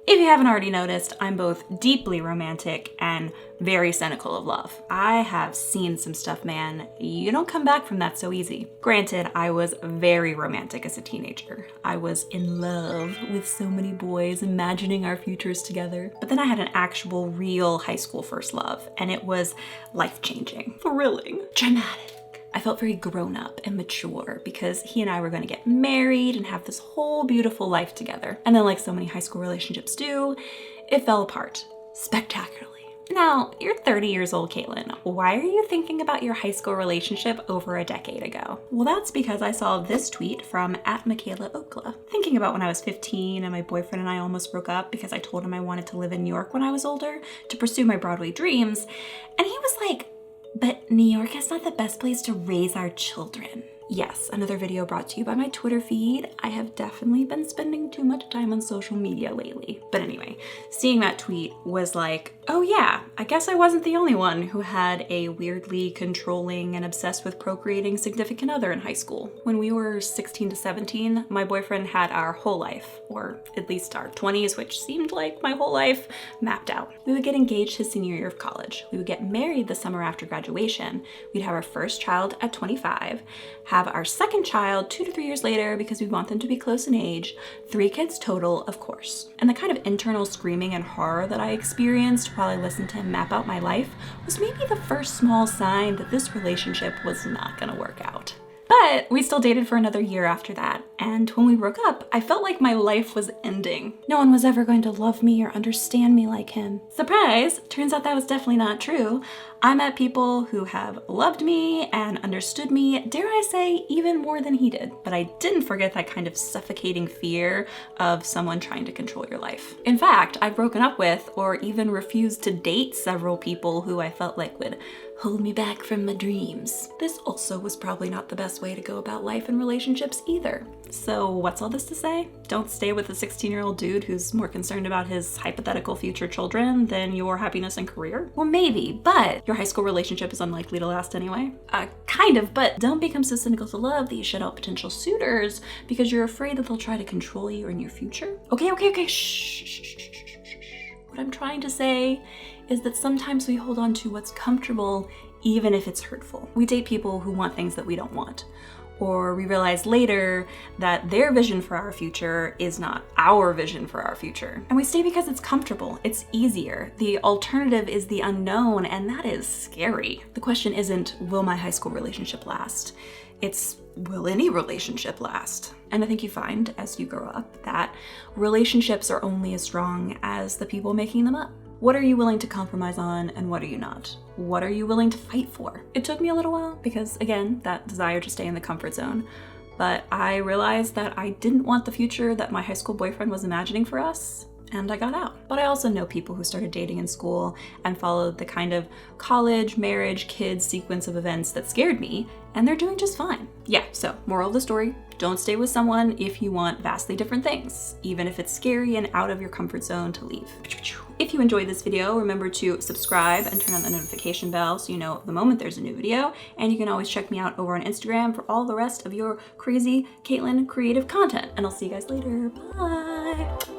If you haven't already noticed, I'm both deeply romantic and very cynical of love. I have seen some stuff, man. You don't come back from that so easy. Granted, I was very romantic as a teenager. I was in love with so many boys, imagining our futures together. But then I had an actual, real high school first love, and it was life-changing, thrilling, dramatic. I felt very grown up and mature because he and I were going to get married and have this whole beautiful life together. And then, like so many high school relationships do, it fell apart spectacularly. Now, you're 30 years old, Caitlin. Why are you thinking about your high school relationship over a decade ago? Well, that's because I saw this tweet from @MichaelaOkla. Thinking about when I was 15 and my boyfriend and I almost broke up because I told him I wanted to live in New York when I was older to pursue my Broadway dreams. And he was like, "But New York is not the best place to raise our children." Yes, another video brought to you by my Twitter feed. I have definitely been spending too much time on social media lately. But anyway, seeing that tweet was like, oh yeah, I guess I wasn't the only one who had a weirdly controlling and obsessed with procreating significant other in high school. When we were 16 to 17, my boyfriend had our whole life, or at least our 20s, which seemed like my whole life, mapped out. We would get engaged his senior year of college. We would get married the summer after graduation. We'd have our first child at 25, have our second child 2 to 3 years later because we want them to be close in age, 3 kids total, of course. And the kind of internal screaming and horror that I experienced while I listened to him map out my life was maybe the first small sign that this relationship was not gonna work out. But we still dated for another year after that, and when we broke up, I felt like my life was ending. No one was ever going to love me or understand me like him. Surprise! Turns out that was definitely not true. I met people who have loved me and understood me, dare I say, even more than he did. But I didn't forget that kind of suffocating fear of someone trying to control your life. In fact, I've broken up with or even refused to date several people who I felt like would hold me back from my dreams. This also was probably not the best way to go about life and relationships either. So what's all this to say? Don't stay with a 16-year-old dude who's more concerned about his hypothetical future children than your happiness and career? Well, maybe, but your high school relationship is unlikely to last anyway. Kind of, but don't become so cynical to love that you shut out potential suitors because you're afraid that they'll try to control you in your future. Okay, shh. What I'm trying to say is that sometimes we hold on to what's comfortable even if it's hurtful. We date people who want things that we don't want. Or we realize later that their vision for our future is not our vision for our future. And we stay because it's comfortable, it's easier. The alternative is the unknown, and that is scary. The question isn't, will my high school relationship last? It's, will any relationship last? And I think you find as you grow up that relationships are only as strong as the people making them up. What are you willing to compromise on and what are you not? What are you willing to fight for? It took me a little while because, again, that desire to stay in the comfort zone. But I realized that I didn't want the future that my high school boyfriend was imagining for us, and I got out. But I also know people who started dating in school and followed the kind of college, marriage, kids sequence of events that scared me, and they're doing just fine. Yeah, so moral of the story, don't stay with someone if you want vastly different things, even if it's scary and out of your comfort zone to leave. If you enjoyed this video, remember to subscribe and turn on the notification bell so you know the moment there's a new video. And you can always check me out over on Instagram for all the rest of your crazy Caitlin creative content. And I'll see you guys later. Bye.